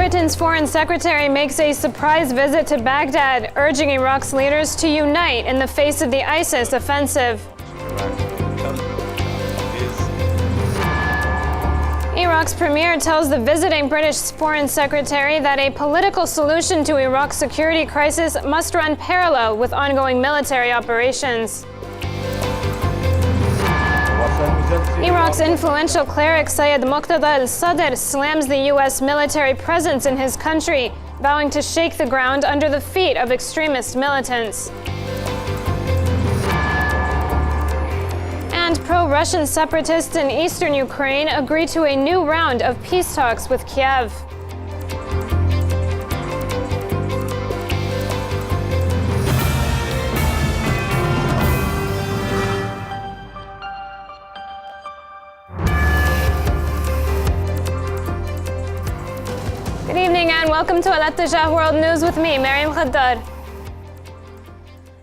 Britain's foreign secretary makes a surprise visit to Baghdad, urging Iraq's leaders to unite in the face of the ISIS offensive. Iraq's premier tells the visiting British foreign secretary that a political solution to Iraq's security crisis must run parallel with ongoing military operations. Iraq's influential cleric Sayed Muqtada al-Sadr slams the U.S. military presence in his country, vowing to shake the ground under the feet of extremist militants. And pro-Russian separatists in eastern Ukraine agree to a new round of peace talks with Kiev. Good evening and welcome to Al-Attijah World News with me, Mariam Khaddar.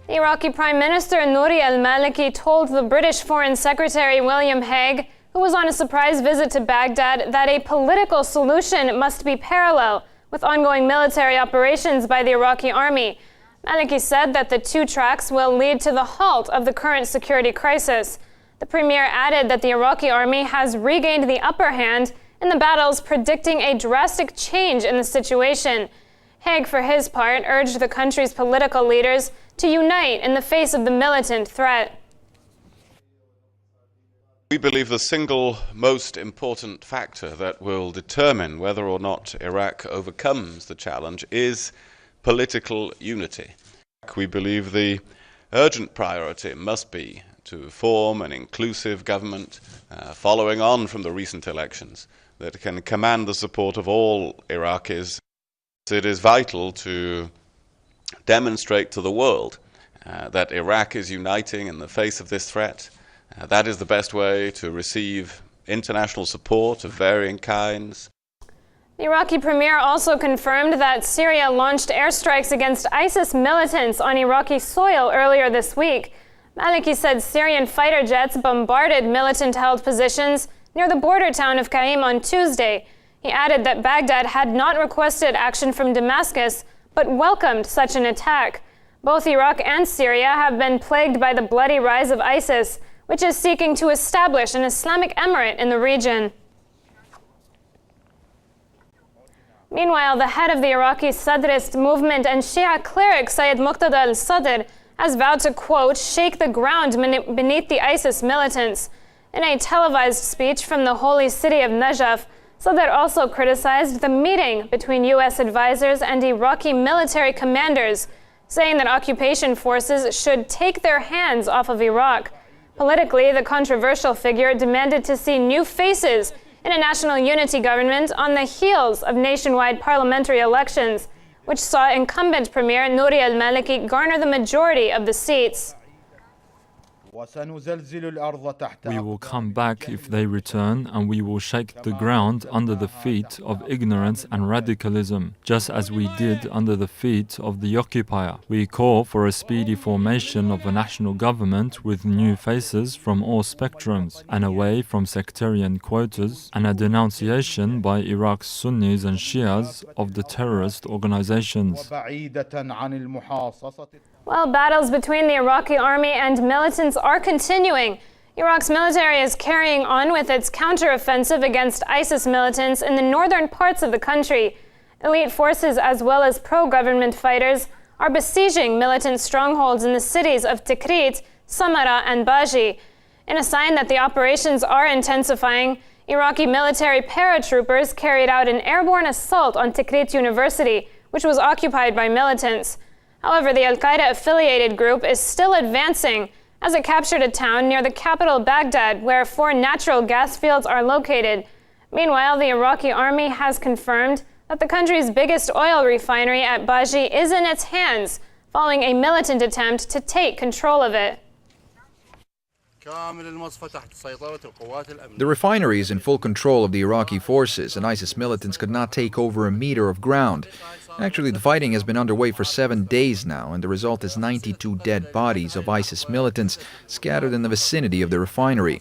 The Iraqi Prime Minister Nouri al-Maliki told the British Foreign Secretary William Hague, who was on a surprise visit to Baghdad, that a political solution must be parallel with ongoing military operations by the Iraqi army. Maliki said that the two tracks will lead to the halt of the current security crisis. The premier added that the Iraqi army has regained the upper hand in the battles, predicting a drastic change in the situation. Hague, for his part, urged the country's political leaders to unite in the face of the militant threat. We believe the single most important factor that will determine whether or not Iraq overcomes the challenge is political unity. We believe the urgent priority must be to form an inclusive government following on from the recent elections that can command the support of all Iraqis. It is vital to demonstrate to the world that Iraq is uniting in the face of this threat. That is the best way to receive international support of varying kinds. The Iraqi premier also confirmed that Syria launched airstrikes against ISIS militants on Iraqi soil earlier this week. Maliki said Syrian fighter jets bombarded militant-held positions near the border town of Qa'im on Tuesday. He added that Baghdad had not requested action from Damascus, but welcomed such an attack. Both Iraq and Syria have been plagued by the bloody rise of ISIS, which is seeking to establish an Islamic emirate in the region. Meanwhile, the head of the Iraqi Sadrist movement and Shia cleric Sayed Muqtada al-Sadr has vowed to, quote, shake the ground beneath the ISIS militants. In a televised speech from the holy city of Najaf, Sadr also criticized the meeting between U.S. advisors and Iraqi military commanders, saying that occupation forces should take their hands off of Iraq. Politically, the controversial figure demanded to see new faces in a national unity government on the heels of nationwide parliamentary elections, which saw incumbent Premier Nouri al-Maliki garner the majority of the seats. We will come back if they return, and we will shake the ground under the feet of ignorance and radicalism, just as we did under the feet of the occupier. We call for a speedy formation of a national government with new faces from all spectrums and away from sectarian quotas, and a denunciation by Iraq's Sunnis and Shias of the terrorist organizations. While battles between the Iraqi army and militants are continuing, Iraq's military is carrying on with its counteroffensive against ISIS militants in the northern parts of the country. Elite forces as well as pro-government fighters are besieging militant strongholds in the cities of Tikrit, Samarra, and Baji. In a sign that the operations are intensifying, Iraqi military paratroopers carried out an airborne assault on Tikrit University, which was occupied by militants. However, the al-Qaeda-affiliated group is still advancing as it captured a town near the capital Baghdad where 4 natural gas fields are located. Meanwhile, the Iraqi army has confirmed that the country's biggest oil refinery at Baji is in its hands, following a militant attempt to take control of it. The refinery is in full control of the Iraqi forces, and ISIS militants could not take over a meter of ground. Actually, the fighting has been underway for 7 days now, and the result is 92 dead bodies of ISIS militants scattered in the vicinity of the refinery.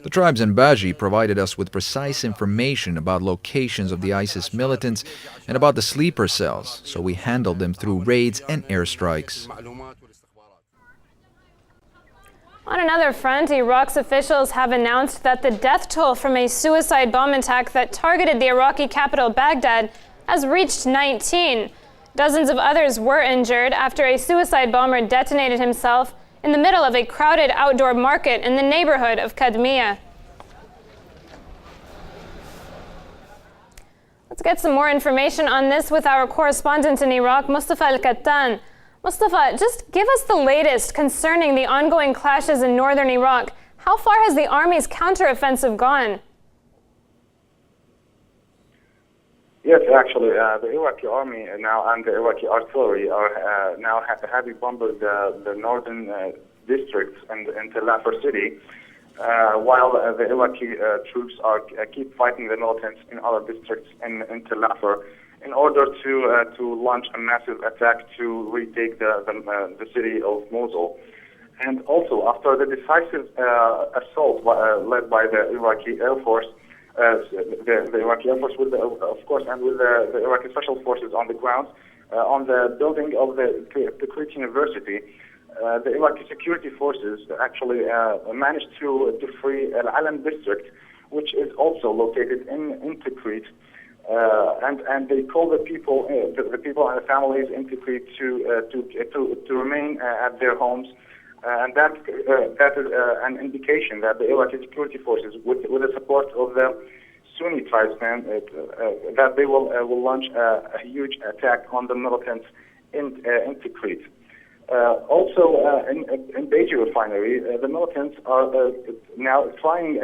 The tribes in Baji provided us with precise information about locations of the ISIS militants and about the sleeper cells, so we handled them through raids and airstrikes. On another front, Iraq's officials have announced that the death toll from a suicide bomb attack that targeted the Iraqi capital Baghdad has reached 19. Dozens of others were injured after a suicide bomber detonated himself in the middle of a crowded outdoor market in the neighborhood of Kadmiyah. Let's get some more information on this with our correspondent in Iraq, Mustafa Al-Kattan. Mustafa, just give us the latest concerning the ongoing clashes in northern Iraq. How far has the army's counteroffensive gone? Yes, actually, the Iraqi army now and the Iraqi artillery are now heavy bombarded the northern districts and into Lafar city, while the Iraqi troops are keep fighting the militants in other districts into Lafar in order to launch a massive attack to retake the city of Mosul. And also, after the decisive assault led by the Iraqi Air Force, the Iraqi Air Force, with of course, and with the Iraqi Special Forces on the ground, on the building of the Tikrit University, the Iraqi security forces actually managed to free Al Alam district, which is also located in Tikrit, and they call the people and the families in Tikrit to remain at their homes. And that is an indication that the Iraqi security forces, with the support of the Sunni tribesmen, that they will launch a huge attack on the militants in Tikrit. Also, in Beji refinery, the militants are now trying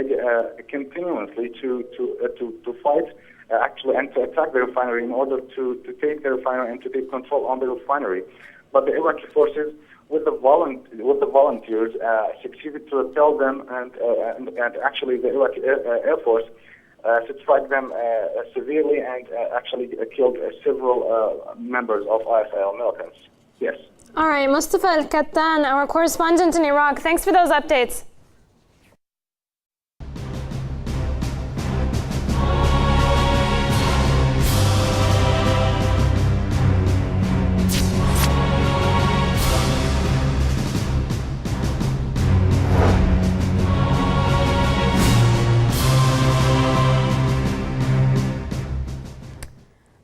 continuously to fight actually and to attack the refinery in order to take the refinery and to take control on the refinery. But the Iraqi forces, with the volunteers, succeeded to repel them, and actually the Iraqi Air Force to strike them severely and actually killed several members of ISIL militants. Yes. All right, Mustafa Al-Kattan, our correspondent in Iraq. Thanks for those updates.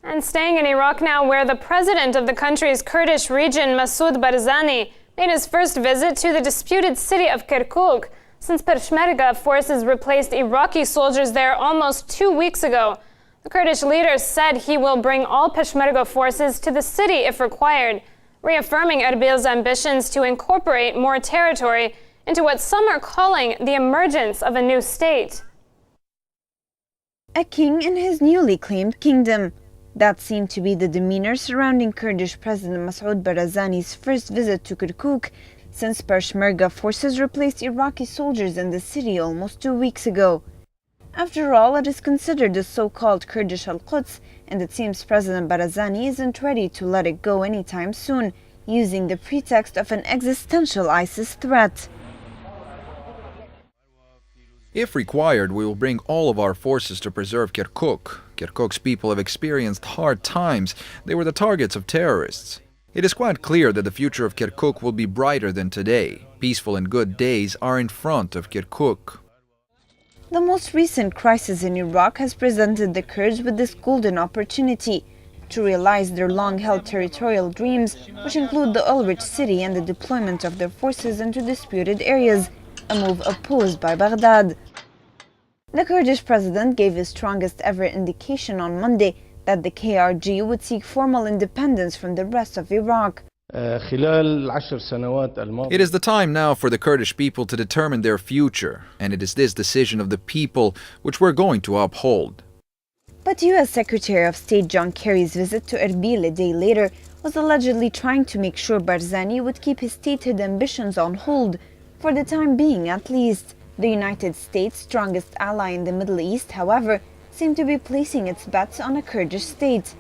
And staying in Iraq now, where the president of the country's Kurdish region, Masoud Barzani, made his first visit to the disputed city of Kirkuk since Peshmerga forces replaced Iraqi soldiers there almost 2 weeks ago. The Kurdish leader said he will bring all Peshmerga forces to the city if required, reaffirming Erbil's ambitions to incorporate more territory into what some are calling the emergence of a new state. A king in his newly claimed kingdom. That seemed to be the demeanor surrounding Kurdish President Masoud Barzani's first visit to Kirkuk since Peshmerga forces replaced Iraqi soldiers in the city almost 2 weeks ago. After all, it is considered the so-called Kurdish Al-Quds, and it seems President Barzani isn't ready to let it go anytime soon, using the pretext of an existential ISIS threat. If required, we will bring all of our forces to preserve Kirkuk. Kirkuk's people have experienced hard times. They were the targets of terrorists. It is quite clear that the future of Kirkuk will be brighter than today. Peaceful and good days are in front of Kirkuk. The most recent crisis in Iraq has presented the Kurds with this golden opportunity to realize their long-held territorial dreams, which include the oil-rich city and the deployment of their forces into disputed areas, a move opposed by Baghdad. The Kurdish president gave his strongest ever indication on Monday that the KRG would seek formal independence from the rest of Iraq. It is the time now for the Kurdish people to determine their future, and it is this decision of the people which we're going to uphold. But U.S. Secretary of State John Kerry's visit to Erbil a day later was allegedly trying to make sure Barzani would keep his stated ambitions on hold, for the time being at least. The United States' strongest ally in the Middle East, however, seemed to be placing its bets on a Kurdish state.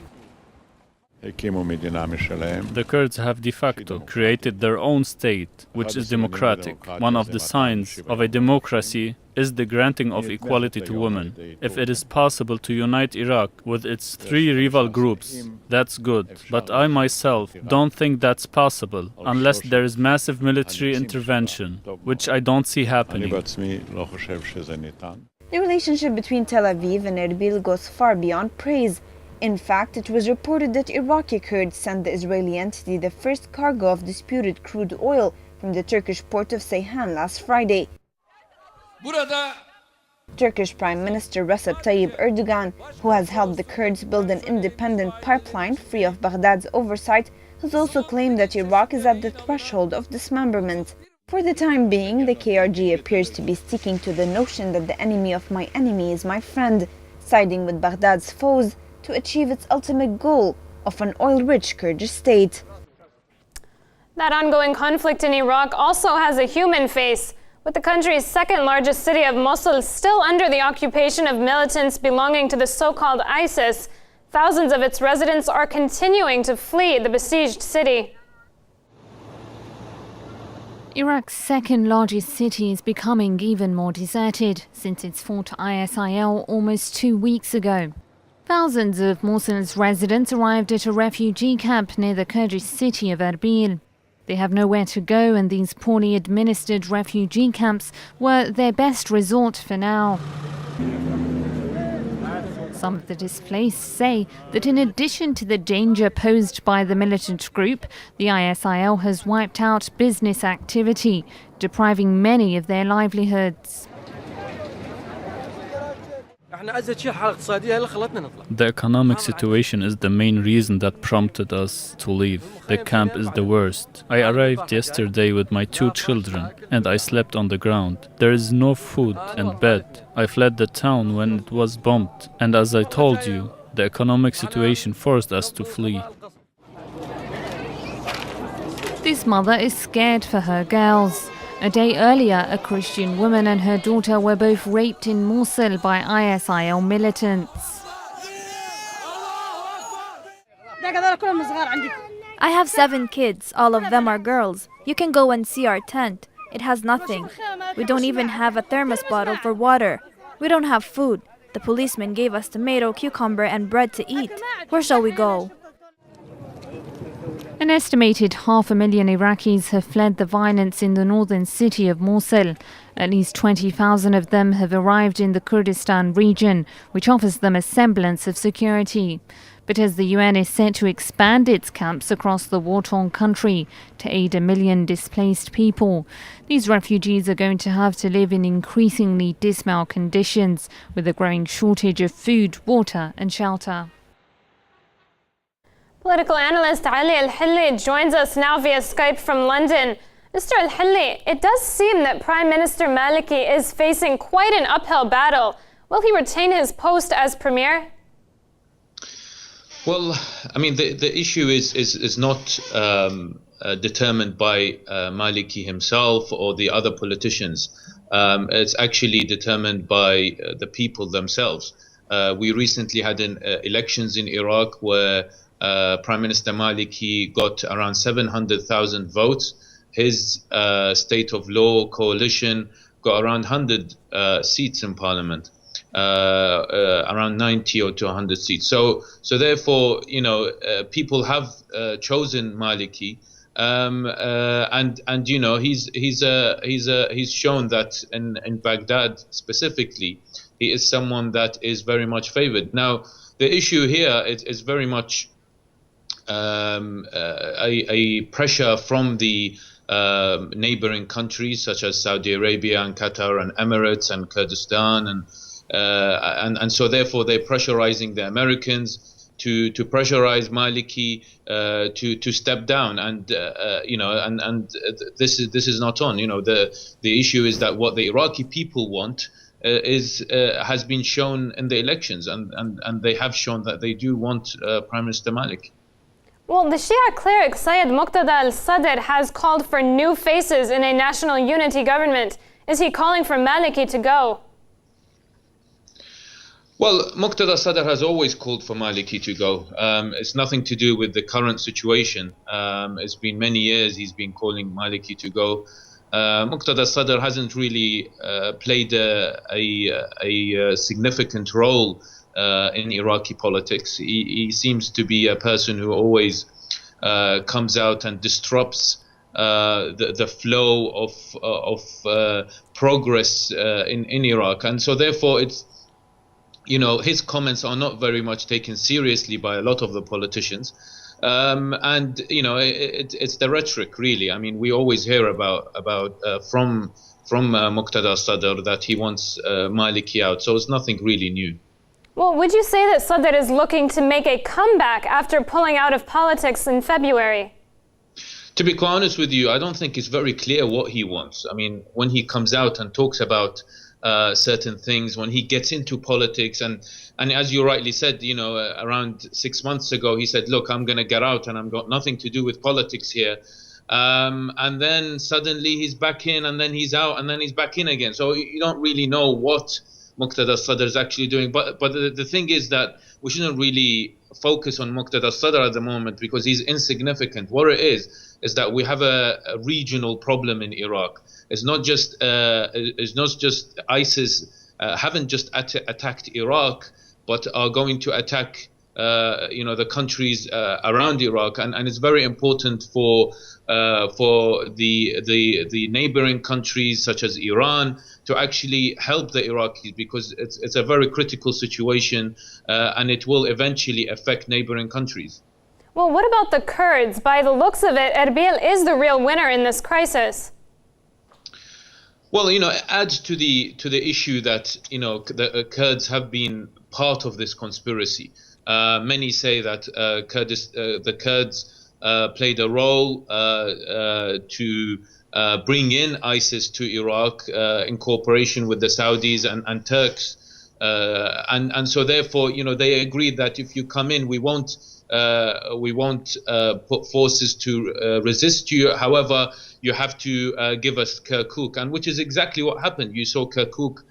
The Kurds have de facto created their own state, which is democratic. One of the signs of a democracy is the granting of equality to women. If it is possible to unite Iraq with its three rival groups, that's good. But I myself don't think that's possible unless there is massive military intervention, which I don't see happening. The relationship between Tel Aviv and Erbil goes far beyond praise. In fact, it was reported that Iraqi Kurds sent the Israeli entity the first cargo of disputed crude oil from the Turkish port of Ceyhan last Friday. Turkish Prime Minister Recep Tayyip Erdogan, who has helped the Kurds build an independent pipeline free of Baghdad's oversight, has also claimed that Iraq is at the threshold of dismemberment. For the time being, the KRG appears to be sticking to the notion that the enemy of my enemy is my friend, siding with Baghdad's foes to achieve its ultimate goal of an oil-rich Kurdish state. That ongoing conflict in Iraq also has a human face, with the country's second-largest city of Mosul still under the occupation of militants belonging to the so-called ISIS. Thousands of its residents are continuing to flee the besieged city. Iraq's second-largest city is becoming even more deserted since it fought ISIL almost 2 weeks ago. Thousands of Mosul's residents arrived at a refugee camp near the Kurdish city of Erbil. They have nowhere to go, and these poorly administered refugee camps were their best resort for now. Some of the displaced say that in addition to the danger posed by the militant group, the ISIL has wiped out business activity, depriving many of their livelihoods. The economic situation is the main reason that prompted us to leave. The camp is the worst. I arrived yesterday with my 2 children and I slept on the ground. There is no food and bed. I fled the town when it was bombed, and as I told you, the economic situation forced us to flee. This mother is scared for her girls. A day earlier, a Christian woman and her daughter were both raped in Mosul by ISIL militants. I have 7 kids, all of them are girls. You can go and see our tent. It has nothing. We don't even have a thermos bottle for water. We don't have food. The policeman gave us tomato, cucumber, and bread to eat. Where shall we go? An estimated 500,000 Iraqis have fled the violence in the northern city of Mosul. At least 20,000 of them have arrived in the Kurdistan region, which offers them a semblance of security. But as the UN is set to expand its camps across the war-torn country to aid 1 million displaced people, these refugees are going to have to live in increasingly dismal conditions, with a growing shortage of food, water and shelter. Political analyst Ali Al-Hilli joins us now via Skype from London. Mr. Al-Hilli, it does seem that Prime Minister Maliki is facing quite an uphill battle. Will he retain his post as Premier? Well, I mean, the issue is not determined by Maliki himself or the other politicians. It's actually determined by the people themselves. We recently had elections in Iraq where Prime Minister Maliki got around 700,000 votes. His state of law coalition got around 100 seats in parliament, around 90 or to 100 seats. So therefore, you know, people have chosen Maliki, and you know, he's shown that in Baghdad specifically, he is someone that is very much favored. Now, the issue here is very much a pressure from the neighboring countries such as Saudi Arabia and Qatar and Emirates and Kurdistan, and so therefore they're pressurizing the Americans to pressurize Maliki to step down, and you know, and this is not on. You know, the issue is that what the Iraqi people want has been shown in the elections, and they have shown that they do want Prime Minister Maliki. Well, the Shia cleric Sayyid Muqtada al-Sadr has called for new faces in a national unity government. Is he calling for Maliki to go? Well, Muqtada Sadr has always called for Maliki to go. It's nothing to do with the current situation. It's been many years he's been calling Maliki to go. Muqtada Sadr hasn't really played a significant role in Iraqi politics. He seems to be a person who always comes out and disrupts the flow of progress in Iraq, and so therefore it's, his comments are not very much taken seriously by a lot of the politicians, and it's the rhetoric, really. I mean, we always hear about from Muqtada Sadr that he wants Maliki out, so it's nothing really new. Well, would you say that Sadr is looking to make a comeback after pulling out of politics in February? To be quite honest with you, I don't think it's very clear what he wants. I mean, when he comes out and talks about certain things, when he gets into politics, and as you rightly said, around 6 months ago, he said, look, I'm going to get out and I've got nothing to do with politics here. And then suddenly he's back in, and then he's out, and then he's back in again. So you don't really know what Muqtada Sadr is actually doing. But the thing is that we shouldn't really focus on Muqtada Sadr at the moment, because he's insignificant. What it is that we have a regional problem in Iraq. It's not just ISIS haven't just attacked Iraq, but are going to attack the countries around Iraq, and it's very important for the neighboring countries such as Iran to actually help the Iraqis, because it's a very critical situation, and it will eventually affect neighboring countries. Well, what about the Kurds? By the looks of it, Erbil is the real winner in this crisis. Well, it adds to the issue that the Kurds have been part of this conspiracy. Many say that the Kurds played a role to bring in ISIS to Iraq in cooperation with the Saudis and Turks, and so therefore they agreed that if you come in, we won't put forces to resist you. However, you have to give us Kirkuk, and which is exactly what happened. You saw Kirkuk.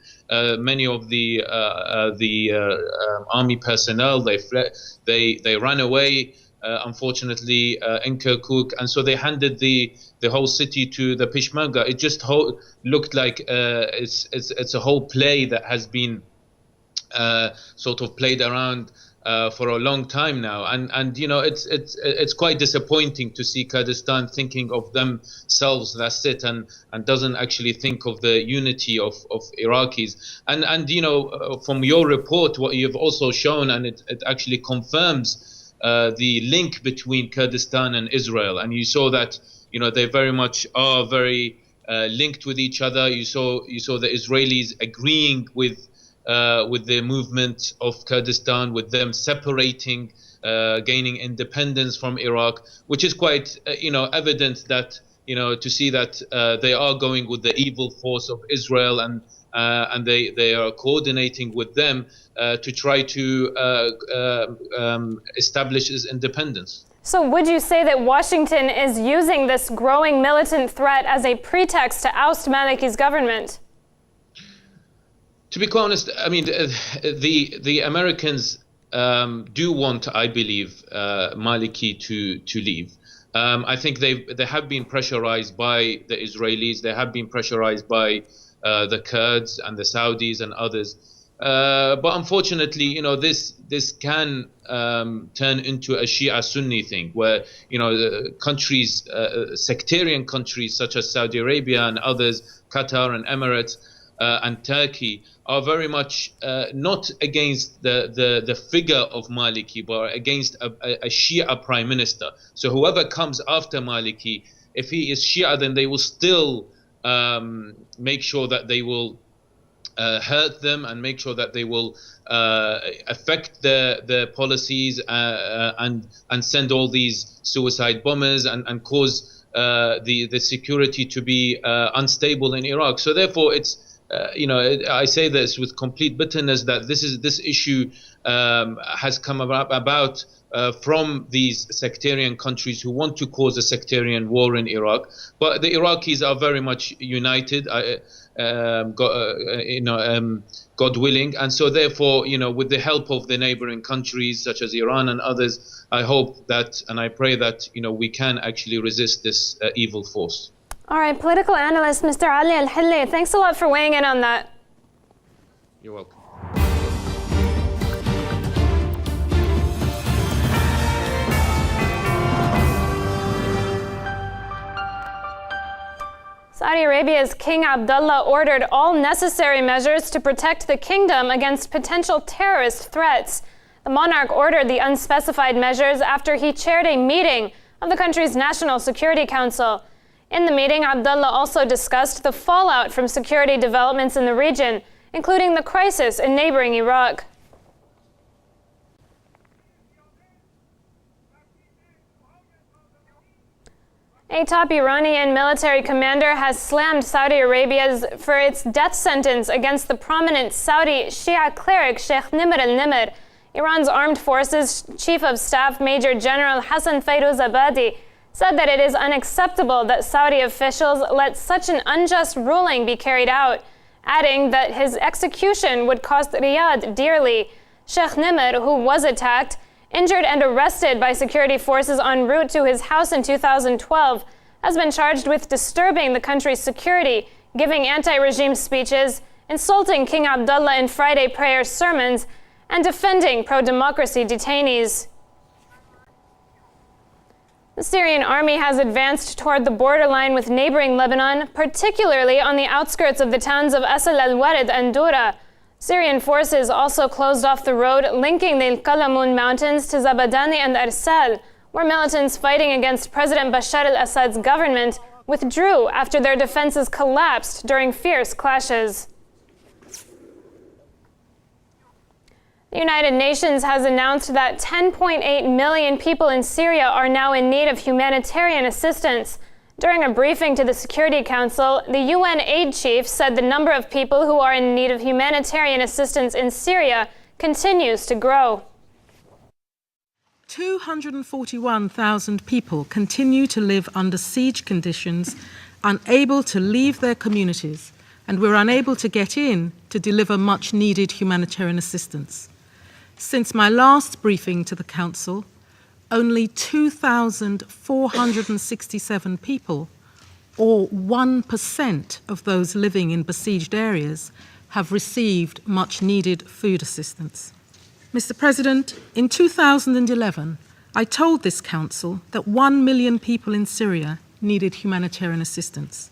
Many of the army personnel, they fled, they ran away, unfortunately, in Kirkuk, and so they handed the whole city to the Peshmerga. It just looked like it's a whole play that has been sort of played around for a long time now, and it's quite disappointing to see Kurdistan thinking of themselves, that's it, and doesn't actually think of the unity of Iraqis. And from your report, what you've also shown, and it actually confirms the link between Kurdistan and Israel, and you saw that they very much are very linked with each other. You saw the Israelis agreeing with the movement of Kurdistan, with them separating, gaining independence from Iraq, which is quite, evident that, to see that they are going with the evil force of Israel, and they are coordinating with them to try to establish its independence. So would you say that Washington is using this growing militant threat as a pretext to oust Maliki's government? To be quite honest, I mean, the Americans do want, I believe, Maliki to leave. I think they have been pressurized by the Israelis. They have been pressurized by the Kurds and the Saudis and others. But unfortunately, this can turn into a Shia-Sunni thing, where countries, sectarian countries such as Saudi Arabia and others, Qatar and Emirates, and Turkey, are very much not against the figure of Maliki, but against a Shia prime minister. So whoever comes after Maliki, if he is Shia, then they will still make sure that they will hurt them, and make sure that they will affect their policies, and send all these suicide bombers, and cause the security to be unstable in Iraq. So therefore, it's I say this with complete bitterness, that this issue has come about from these sectarian countries who want to cause a sectarian war in Iraq. But the Iraqis are very much united. God willing. And so therefore, with the help of the neighboring countries such as Iran and others, I hope that and I pray that, we can actually resist this evil force. All right, political analyst Mr. Ali Al-Hilli, thanks a lot for weighing in on that. You're welcome. Saudi Arabia's King Abdullah ordered all necessary measures to protect the kingdom against potential terrorist threats. The monarch ordered the unspecified measures after he chaired a meeting of the country's National Security Council. In the meeting, Abdullah also discussed the fallout from security developments in the region, including the crisis in neighboring Iraq. A top Iranian military commander has slammed Saudi Arabia for its death sentence against the prominent Saudi Shia cleric Sheikh Nimr al-Nimr. Iran's armed forces chief of staff Major General Hassan Fairuzabadi said that it is unacceptable that Saudi officials let such an unjust ruling be carried out, adding that his execution would cost Riyadh dearly. Sheikh Nimr, who was attacked, injured and arrested by security forces en route to his house in 2012, has been charged with disturbing the country's security, giving anti-regime speeches, insulting King Abdullah in Friday prayer sermons, and defending pro-democracy detainees. The Syrian army has advanced toward the borderline with neighboring Lebanon, particularly on the outskirts of the towns of Asal al-Warid and Dura. Syrian forces also closed off the road linking the Al-Qalamun mountains to Zabadani and Arsal, where militants fighting against President Bashar al-Assad's government withdrew after their defenses collapsed during fierce clashes. The United Nations has announced that 10.8 million people in Syria are now in need of humanitarian assistance. During a briefing to the Security Council, the UN aid chief said the number of people who are in need of humanitarian assistance in Syria continues to grow. 241,000 people continue to live under siege conditions, unable to leave their communities, and we're unable to get in to deliver much-needed humanitarian assistance. Since my last briefing to the Council, only 2,467 people, or 1% of those living in besieged areas, have received much-needed food assistance. Mr. President, in 2011, I told this Council that 1 million people in Syria needed humanitarian assistance.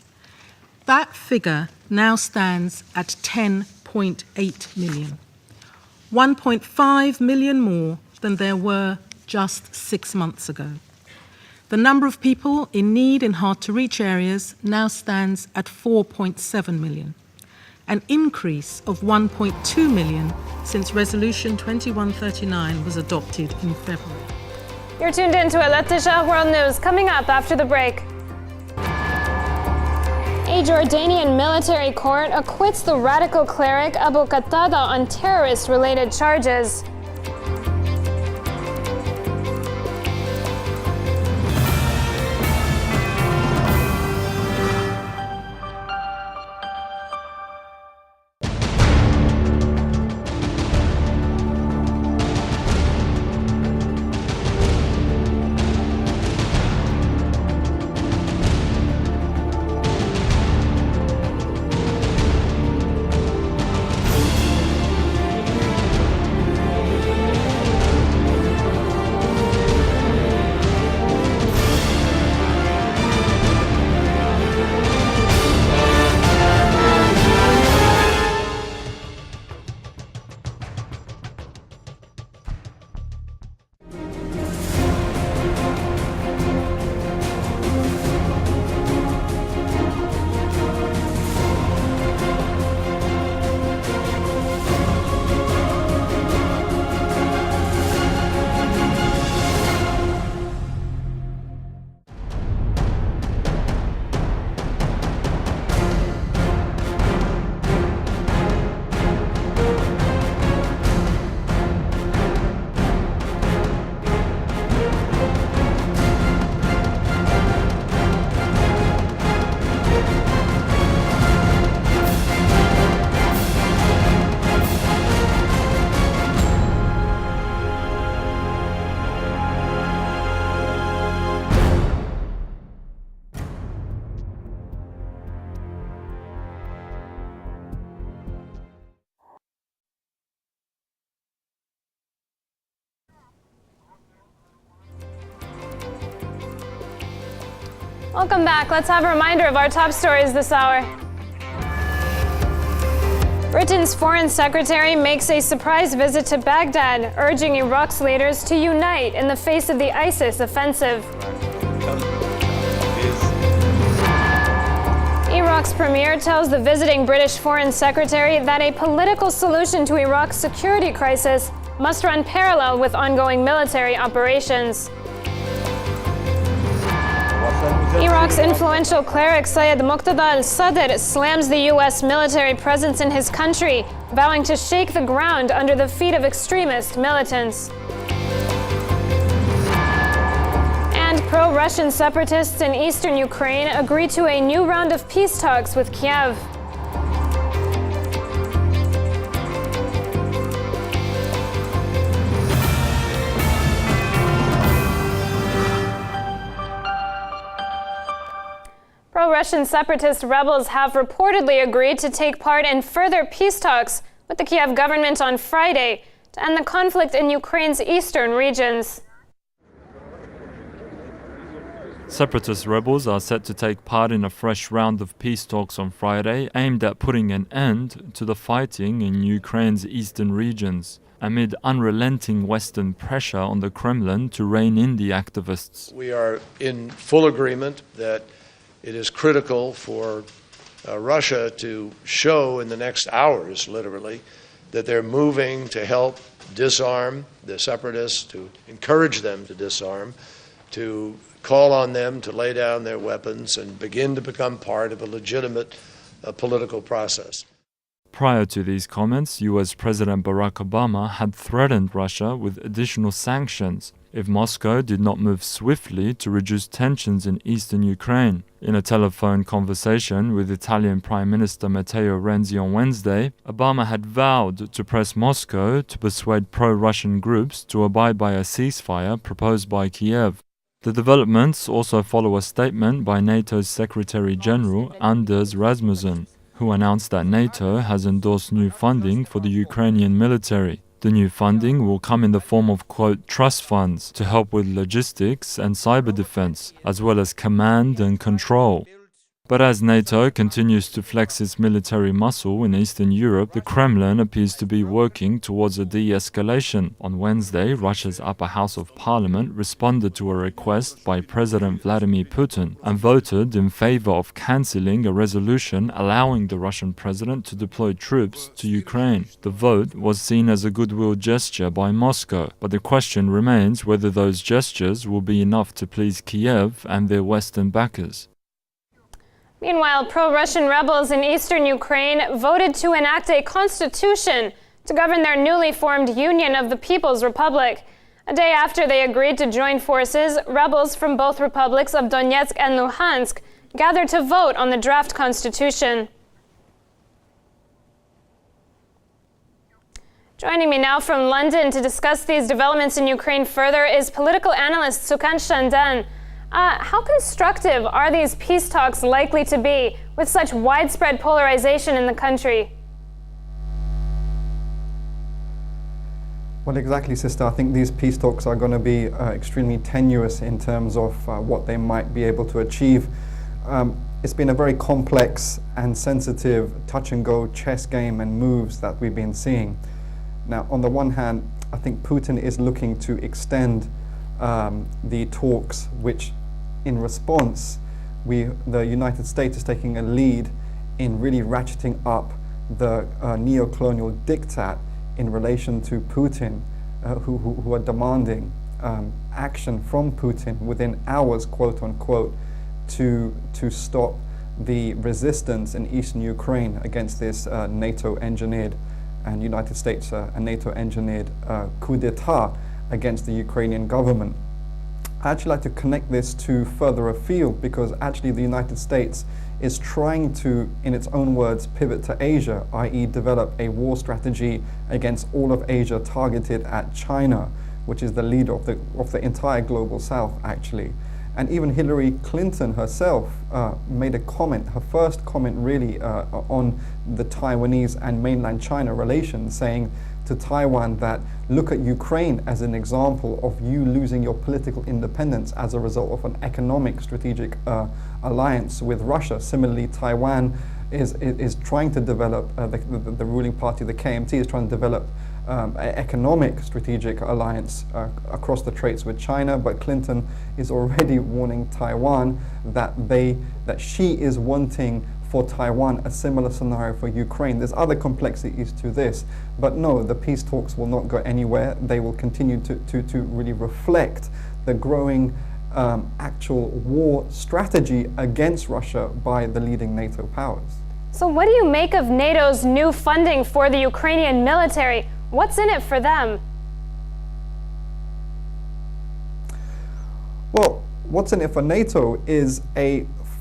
That figure now stands at 10.8 million, 1.5 million more than there were just 6 months ago. The number of people in need in hard-to-reach areas now stands at 4.7 million, an increase of 1.2 million since Resolution 2139 was adopted in February. You're tuned in to Al-Attishah World News. Coming up after the break. A Jordanian military court acquits the radical cleric Abu Qatada on terrorist-related charges. Welcome back. Let's have a reminder of our top stories this hour. Britain's foreign secretary makes a surprise visit to Baghdad, urging Iraq's leaders to unite in the face of the ISIS offensive. Iraq's premier tells the visiting British foreign secretary that a political solution to Iraq's security crisis must run parallel with ongoing military operations. Iraq's influential cleric Sayed Muqtada al-Sadr slams the U.S. military presence in his country, vowing to shake the ground under the feet of extremist militants. And pro-Russian separatists in eastern Ukraine agree to a new round of peace talks with Kiev. Pro-Russian separatist rebels have reportedly agreed to take part in further peace talks with the Kiev government on Friday to end the conflict in Ukraine's eastern regions. Separatist rebels are set to take part in a fresh round of peace talks on Friday aimed at putting an end to the fighting in Ukraine's eastern regions, amid unrelenting Western pressure on the Kremlin to rein in the activists. We are in full agreement that it is critical for Russia to show in the next hours, literally, that they're moving to help disarm the separatists, to encourage them to disarm, to call on them to lay down their weapons and begin to become part of a legitimate political process. Prior to these comments, US President Barack Obama had threatened Russia with additional sanctions if Moscow did not move swiftly to reduce tensions in eastern Ukraine. In a telephone conversation with Italian Prime Minister Matteo Renzi on Wednesday, Obama had vowed to press Moscow to persuade pro-Russian groups to abide by a ceasefire proposed by Kiev. The developments also follow a statement by NATO's Secretary General Anders Rasmussen, who announced that NATO has endorsed new funding for the Ukrainian military. The new funding will come in the form of, quote, trust funds to help with logistics and cyber defense, as well as command and control. But as NATO continues to flex its military muscle in Eastern Europe, the Kremlin appears to be working towards a de-escalation. On Wednesday, Russia's upper house of parliament responded to a request by President Vladimir Putin and voted in favor of cancelling a resolution allowing the Russian president to deploy troops to Ukraine. The vote was seen as a goodwill gesture by Moscow, but the question remains whether those gestures will be enough to please Kiev and their Western backers. Meanwhile, pro-Russian rebels in eastern Ukraine voted to enact a constitution to govern their newly formed Union of the People's Republic. A day after they agreed to join forces, rebels from both republics of Donetsk and Luhansk gathered to vote on the draft constitution. Joining me now from London to discuss these developments in Ukraine further is political analyst Sukan Shandan. How constructive are these peace talks likely to be with such widespread polarization in the country? Well, exactly, sister. I think these peace talks are going to be extremely tenuous in terms of what they might be able to achieve. It's been a very complex and sensitive touch-and-go chess game and moves that we've been seeing. Now, on the one hand, I think Putin is looking to extend the talks, which in response, the United States is taking a lead in really ratcheting up the neo-colonial diktat in relation to Putin, who are demanding action from Putin within hours, quote unquote, to stop the resistance in eastern Ukraine against this NATO-engineered and United States and NATO-engineered coup d'etat against the Ukrainian government. I actually like to connect this to further afield because actually the United States is trying to, in its own words, pivot to Asia, i.e. develop a war strategy against all of Asia targeted at China, which is the leader of the entire global south actually. And even Hillary Clinton herself made a comment, her first comment really on the Taiwanese and mainland China relations, saying to Taiwan that look at Ukraine as an example of you losing your political independence as a result of an economic strategic alliance with Russia. Similarly, Taiwan is trying to develop, the ruling party, the KMT, is trying to develop an economic strategic alliance across the Straits with China, but Clinton is already warning Taiwan that she is wanting for Taiwan a similar scenario for Ukraine. There's other complexities to this, but no, the peace talks will not go anywhere. They will continue to really reflect the growing actual war strategy against Russia by the leading NATO powers. So what do you make of NATO's new funding for the Ukrainian military? What's in it for them? Well, what's in it for NATO is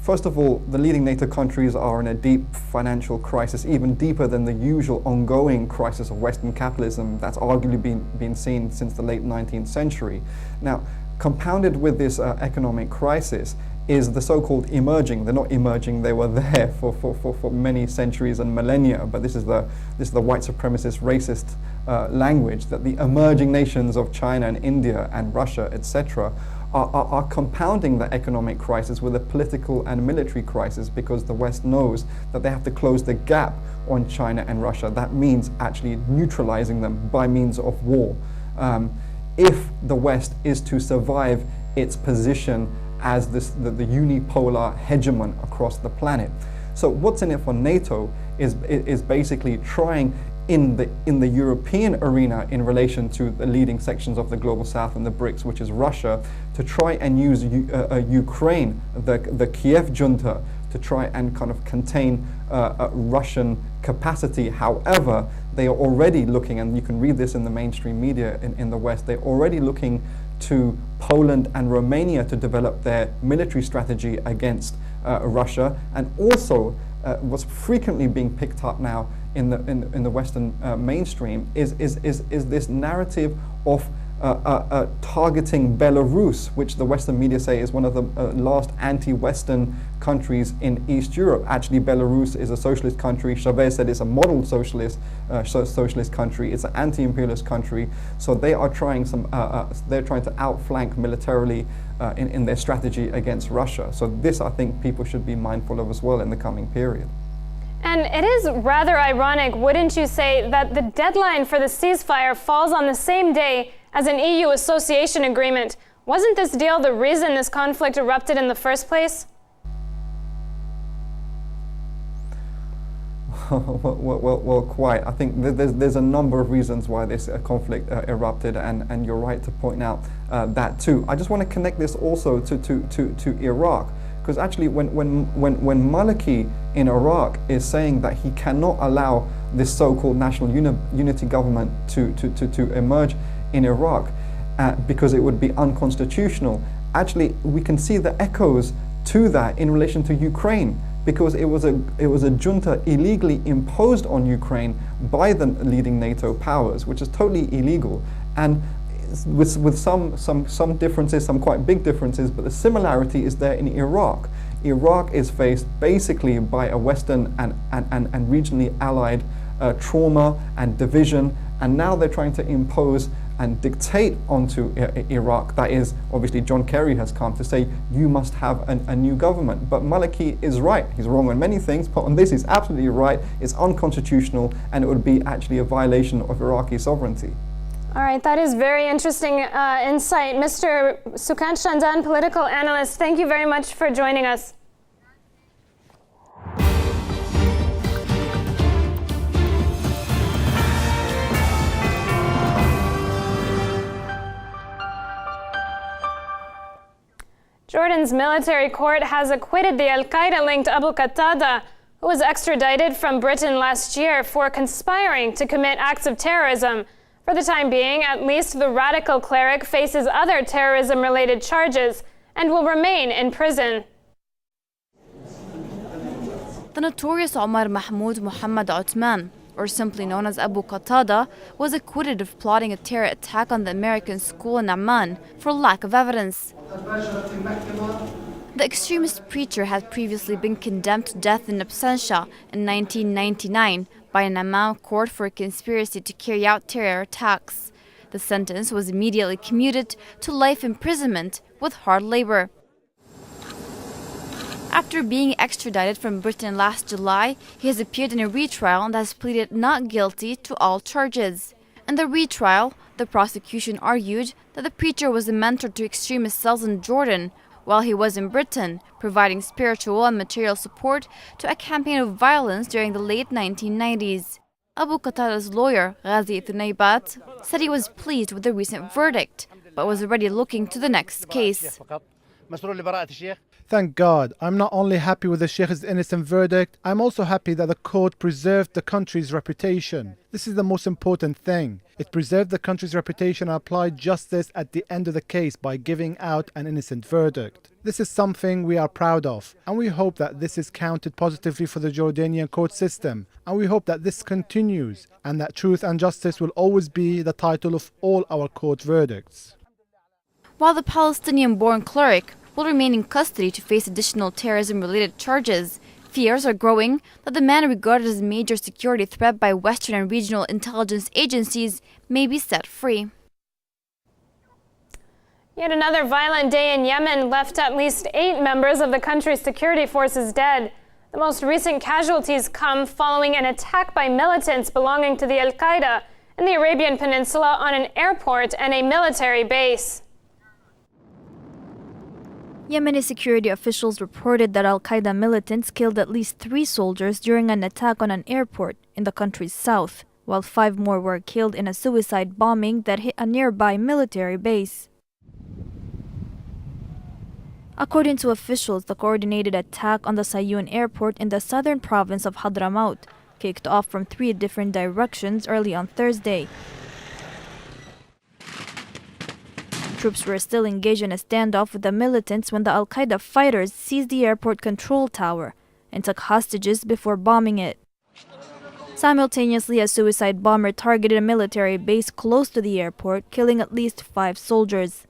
first of all, the leading NATO countries are in a deep financial crisis, even deeper than the usual ongoing crisis of Western capitalism that's arguably been seen since the late 19th century. Now, compounded with this economic crisis is the so-called emerging. They're not emerging, they were there for many centuries and millennia, but this is the white supremacist, racist language that the emerging nations of China and India and Russia, etc., are compounding the economic crisis with a political and military crisis, because the West knows that they have to close the gap on China and Russia. That means actually neutralizing them by means of war. If the West is to survive its position as the unipolar hegemon across the planet. So what's in it for NATO is basically trying in the European arena in relation to the leading sections of the global south and the BRICS, which is Russia, to try and use Ukraine, the Kiev junta, to try and kind of contain Russian capacity. However, they are already looking, and you can read this in the mainstream media in the West, they're already looking to Poland and Romania to develop their military strategy against Russia. And also what's frequently being picked up now in the Western mainstream is this narrative of targeting Belarus, which the Western media say is one of the last anti-Western countries in East Europe. Actually, Belarus is a socialist country. Chavez said it's a model socialist country. It's an anti-imperialist country. So they are trying they're trying to outflank militarily in their strategy against Russia. So this, I think, people should be mindful of as well in the coming period. And it is rather ironic, wouldn't you say, that the deadline for the ceasefire falls on the same day as an EU association agreement. Wasn't this deal the reason this conflict erupted in the first place? Well, quite. I think there's a number of reasons why this conflict erupted, and you're right to point out that too. I just want to connect this also to Iraq, because actually when Maliki in Iraq is saying that he cannot allow this so-called national unity government to emerge in Iraq because it would be unconstitutional, actually we can see the echoes to that in relation to Ukraine, because it was a junta illegally imposed on Ukraine by the leading NATO powers, which is totally illegal, and with some differences, some quite big differences, but the similarity is there in Iraq. Iraq is faced basically by a Western and regionally allied trauma and division, and now they're trying to impose and dictate onto Iraq. That is, obviously John Kerry has come to say you must have a new government. But Maliki is right. He's wrong on many things, but on this he's absolutely right. It's unconstitutional, and it would be actually a violation of Iraqi sovereignty. All right, that is very interesting insight. Mr. Sukant Shandan, political analyst, thank you very much for joining us. Jordan's military court has acquitted the Al-Qaeda-linked Abu Qatada, who was extradited from Britain last year for conspiring to commit acts of terrorism. For the time being, at least the radical cleric faces other terrorism-related charges and will remain in prison. The notorious Omar Mahmoud Muhammad Uthman, or simply known as Abu Qatada, was acquitted of plotting a terror attack on the American school in Amman for lack of evidence. The extremist preacher had previously been condemned to death in absentia in 1999 by an Amman court for a conspiracy to carry out terror attacks. The sentence was immediately commuted to life imprisonment with hard labor. After being extradited from Britain last July, he has appeared in a retrial and has pleaded not guilty to all charges. In the retrial, the prosecution argued that the preacher was a mentor to extremist cells in Jordan while he was in Britain, providing spiritual and material support to a campaign of violence during the late 1990s. Abu Qatada's lawyer, Ghazi Thunaybat, said he was pleased with the recent verdict, but was already looking to the next case. Thank God. I'm not only happy with the Sheikh's innocent verdict, I'm also happy that the court preserved the country's reputation. This is the most important thing. It preserved the country's reputation and applied justice at the end of the case by giving out an innocent verdict. This is something we are proud of, and we hope that this is counted positively for the Jordanian court system, and we hope that this continues, and that truth and justice will always be the title of all our court verdicts. While the Palestinian-born cleric will remain in custody to face additional terrorism-related charges, fears are growing that the man regarded as a major security threat by Western and regional intelligence agencies may be set free. Yet another violent day in Yemen left at least 8 members of the country's security forces dead. The most recent casualties come following an attack by militants belonging to the Al-Qaeda in the Arabian Peninsula on an airport and a military base. Yemeni security officials reported that Al-Qaeda militants killed at least 3 soldiers during an attack on an airport in the country's south, while 5 more were killed in a suicide bombing that hit a nearby military base. According to officials, the coordinated attack on the Sayoun airport in the southern province of Hadramaut kicked off from 3 different directions early on Thursday. Troops were still engaged in a standoff with the militants when the Al-Qaeda fighters seized the airport control tower and took hostages before bombing it. Simultaneously, a suicide bomber targeted a military base close to the airport, killing at least 5 soldiers.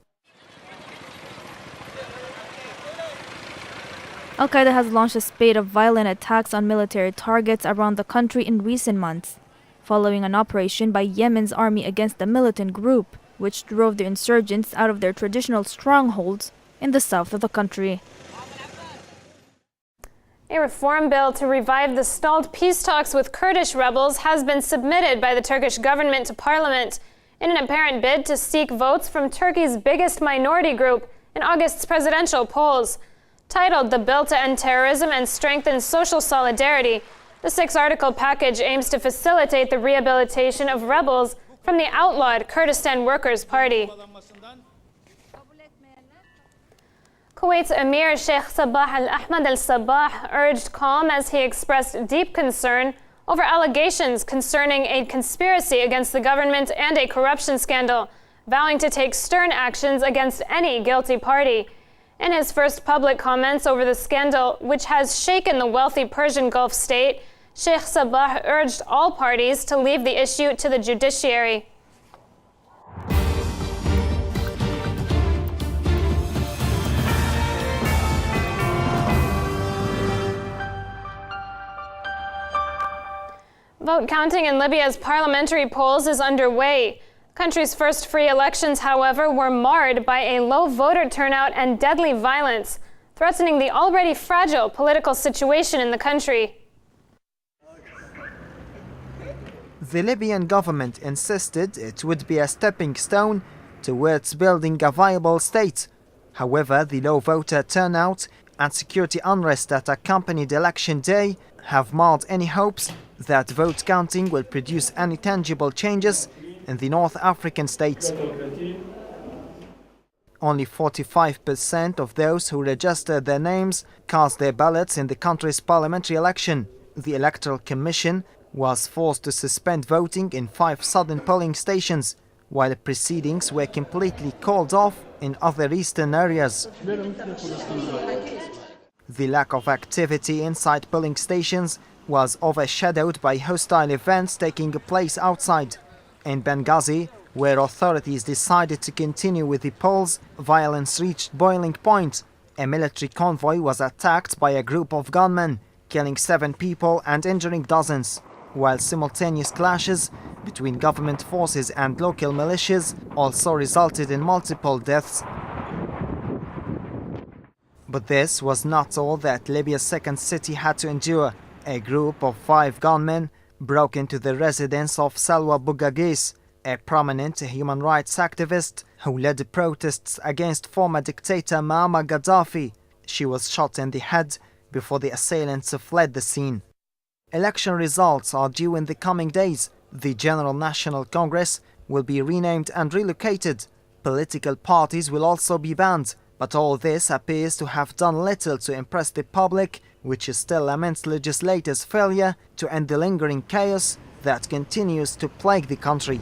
Al-Qaeda has launched a spate of violent attacks on military targets around the country in recent months, following an operation by Yemen's army against the militant group, which drove the insurgents out of their traditional strongholds in the south of the country. A reform bill to revive the stalled peace talks with Kurdish rebels has been submitted by the Turkish government to parliament in an apparent bid to seek votes from Turkey's biggest minority group in August's presidential polls. Titled "The Bill to End Terrorism and Strengthen Social Solidarity," the 6-article package aims to facilitate the rehabilitation of rebels from the outlawed Kurdistan Workers' Party. Kuwait's Emir Sheikh Sabah Al-Ahmad Al-Sabah urged calm as he expressed deep concern over allegations concerning a conspiracy against the government and a corruption scandal, vowing to take stern actions against any guilty party. In his first public comments over the scandal, which has shaken the wealthy Persian Gulf state, Sheikh Sabah urged all parties to leave the issue to the judiciary. Vote counting in Libya's parliamentary polls is underway. The country's first free elections, however, were marred by a low voter turnout and deadly violence, threatening the already fragile political situation in the country. The Libyan government insisted it would be a stepping stone towards building a viable state. However, the low voter turnout and security unrest that accompanied election day have marred any hopes that vote counting will produce any tangible changes in the North African states. Only 45% of those who registered their names cast their ballots in the country's parliamentary election. The Electoral Commission was forced to suspend voting in 5 southern polling stations, while proceedings were completely called off in other eastern areas. The lack of activity inside polling stations was overshadowed by hostile events taking place outside. In Benghazi, where authorities decided to continue with the polls, violence reached boiling point. A military convoy was attacked by a group of gunmen, killing 7 people and injuring dozens. while simultaneous clashes between government forces and local militias also resulted in multiple deaths. But this was not all that Libya's second city had to endure. A group of 5 gunmen broke into the residence of Salwa Bugagis, a prominent human rights activist who led the protests against former dictator Muammar Gaddafi. She was shot in the head before the assailants fled the scene. Election results are due in the coming days. The General National Congress will be renamed and relocated. Political parties will also be banned. But all this appears to have done little to impress the public, which still laments legislators' failure to end the lingering chaos that continues to plague the country.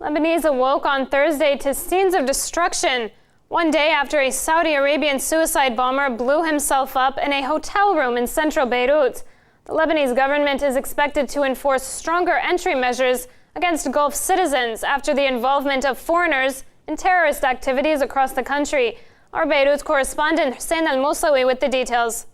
Lebanese awoke on Thursday to scenes of destruction, one day after a Saudi Arabian suicide bomber blew himself up in a hotel room in central Beirut. The Lebanese government is expected to enforce stronger entry measures against Gulf citizens after the involvement of foreigners in terrorist activities across the country. Our Beirut correspondent Hussein Al-Moussawi with the details.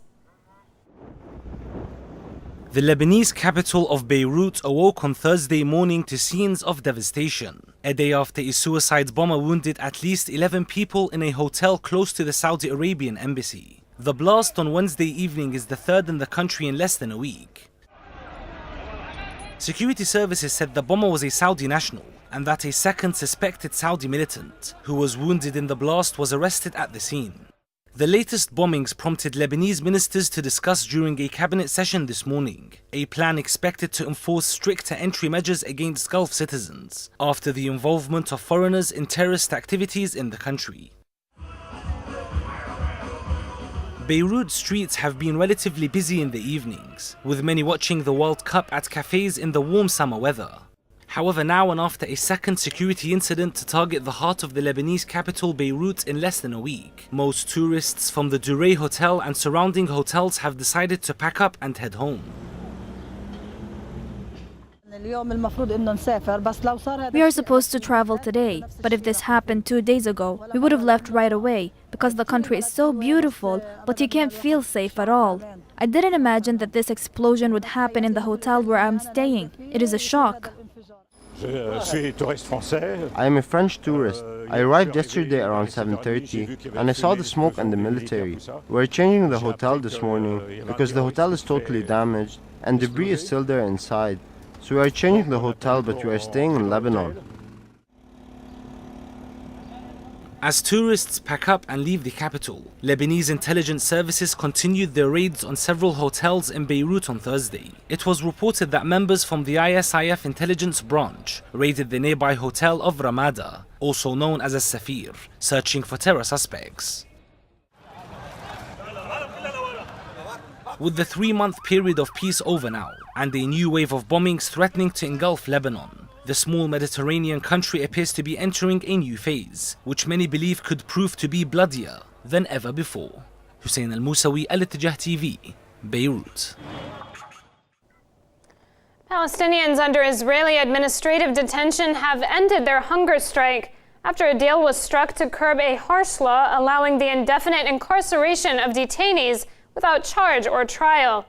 The Lebanese capital of Beirut awoke on Thursday morning to scenes of devastation, a day after a suicide bomber wounded at least 11 people in a hotel close to the Saudi Arabian embassy. The blast on Wednesday evening is the third in the country in less than a week. Security services said the bomber was a Saudi national, and that a second suspected Saudi militant, who was wounded in the blast, was arrested at the scene. The latest bombings prompted Lebanese ministers to discuss during a cabinet session this morning a plan expected to enforce stricter entry measures against Gulf citizens after the involvement of foreigners in terrorist activities in the country. Beirut streets have been relatively busy in the evenings, with many watching the World Cup at cafes in the warm summer weather. However, now and after a second security incident to target the heart of the Lebanese capital Beirut in less than a week, most tourists from the Duray Hotel and surrounding hotels have decided to pack up and head home. We are supposed to travel today, but if this happened 2 days ago, we would have left right away because the country is so beautiful, but you can't feel safe at all. I didn't imagine that this explosion would happen in the hotel where I'm staying. It is a shock. I am a French tourist. I arrived yesterday around 7:30 and I saw the smoke and the military. We're changing the hotel this morning because the hotel is totally damaged and debris is still there inside. So we are changing the hotel, but we are staying in Lebanon. As tourists pack up and leave the capital, Lebanese intelligence services continued their raids on several hotels in Beirut on Thursday. It was reported that members from the ISIF intelligence branch raided the nearby hotel of Ramada, also known as As-Safir, searching for terror suspects. With the 3-month period of peace over now, and a new wave of bombings threatening to engulf Lebanon, the small Mediterranean country appears to be entering a new phase, which many believe could prove to be bloodier than ever before. Hussein Al-Moussawi, Al-Ittijah TV, Beirut. Palestinians under Israeli administrative detention have ended their hunger strike after a deal was struck to curb a harsh law allowing the indefinite incarceration of detainees without charge or trial.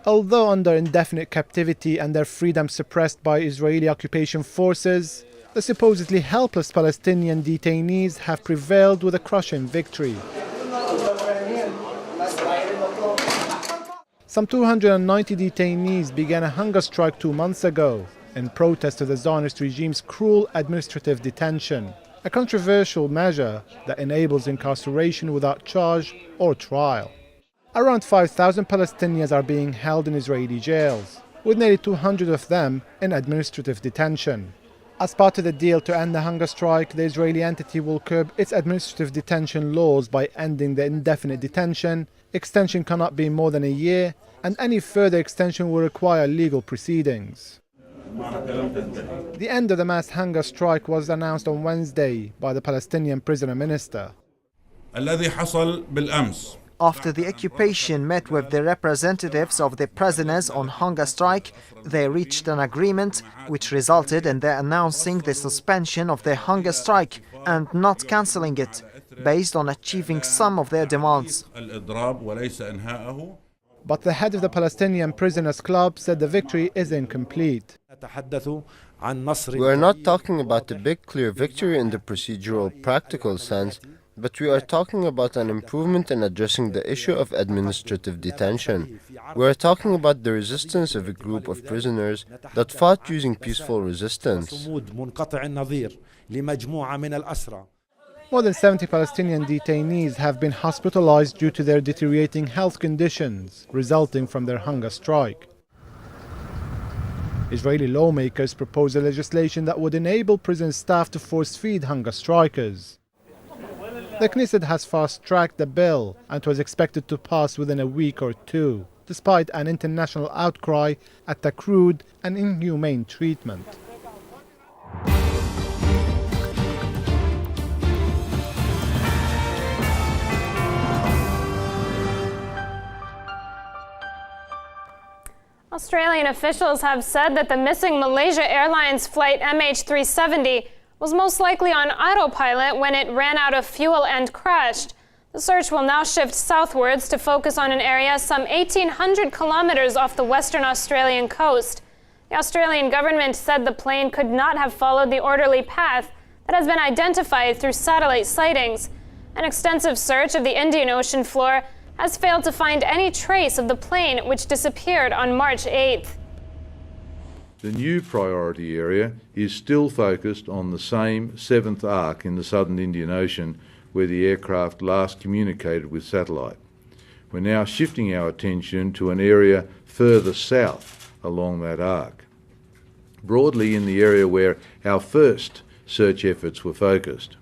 Although under indefinite captivity and their freedom suppressed by Israeli occupation forces, the supposedly helpless Palestinian detainees have prevailed with a crushing victory. Some 290 detainees began a hunger strike 2 months ago in protest to the Zionist regime's cruel administrative detention, a controversial measure that enables incarceration without charge or trial. Around 5,000 Palestinians are being held in Israeli jails, with nearly 200 of them in administrative detention. As part of the deal to end the hunger strike, the Israeli entity will curb its administrative detention laws by ending the indefinite detention. Extension cannot be more than a year, and any further extension will require legal proceedings. The end of the mass hunger strike was announced on Wednesday by the Palestinian prisoner minister. After the occupation met with the representatives of the prisoners on hunger strike, they reached an agreement which resulted in their announcing the suspension of their hunger strike and not cancelling it. based on achieving some of their demands. But the head of the Palestinian Prisoners Club said the victory is incomplete. We are not talking about a big clear victory in the procedural practical sense, but we are talking about an improvement in addressing the issue of administrative detention. We are talking about the resistance of a group of prisoners that fought using peaceful resistance. More than 70 Palestinian detainees have been hospitalized due to their deteriorating health conditions resulting from their hunger strike. Israeli lawmakers propose a legislation that would enable prison staff to force-feed hunger strikers. The Knesset has fast-tracked the bill and was expected to pass within a week or two, despite an international outcry at the crude and inhumane treatment. Australian officials have said that the missing Malaysia Airlines flight MH370 was most likely on autopilot when it ran out of fuel and crashed. The search will now shift southwards to focus on an area some 1,800 kilometers off the Western Australian coast. The Australian government said the plane could not have followed the orderly path that has been identified through satellite sightings. An extensive search of the Indian Ocean floor has failed to find any trace of the plane which disappeared on March 8th. The new priority area is still focused on the same 7th arc in the southern Indian Ocean where the aircraft last communicated with satellite. We're now shifting our attention to an area further south along that arc, broadly in the area where our first search efforts were focused.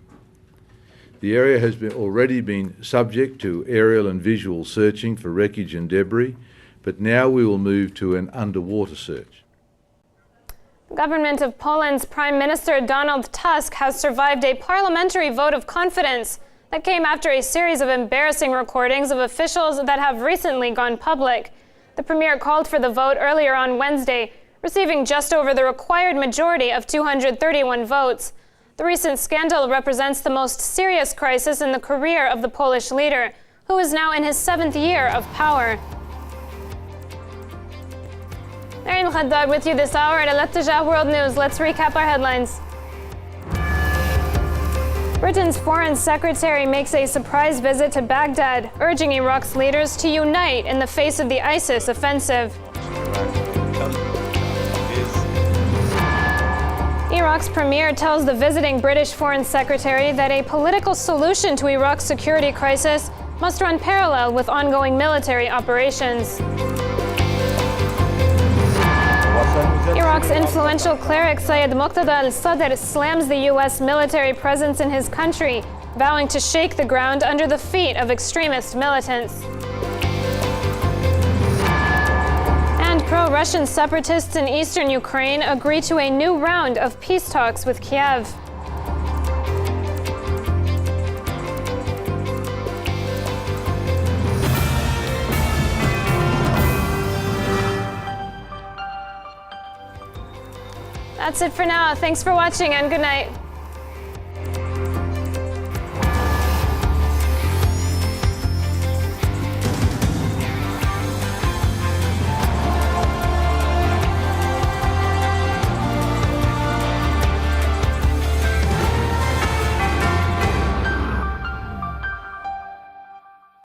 The area has already been subject to aerial and visual searching for wreckage and debris, but now we will move to an underwater search. The government of Poland's Prime Minister Donald Tusk has survived a parliamentary vote of confidence that came after a series of embarrassing recordings of officials that have recently gone public. The premier called for the vote earlier on Wednesday, receiving just over the required majority of 231 votes. The recent scandal represents the most serious crisis in the career of the Polish leader, who is now in his 7th year of power. Mariam Khaddad with you this hour at Al-Ittijah World News. Let's recap our headlines. Britain's foreign secretary makes a surprise visit to Baghdad, urging Iraq's leaders to unite in the face of the ISIS offensive. Iraq's premier tells the visiting British foreign secretary that a political solution to Iraq's security crisis must run parallel with ongoing military operations. Iraq's influential cleric Sayyid Muqtada al-Sadr slams the U.S. military presence in his country, vowing to shake the ground under the feet of extremist militants. And pro-Russian separatists in eastern Ukraine agree to a new round of peace talks with Kiev. That's it for now. Thanks for watching and good night.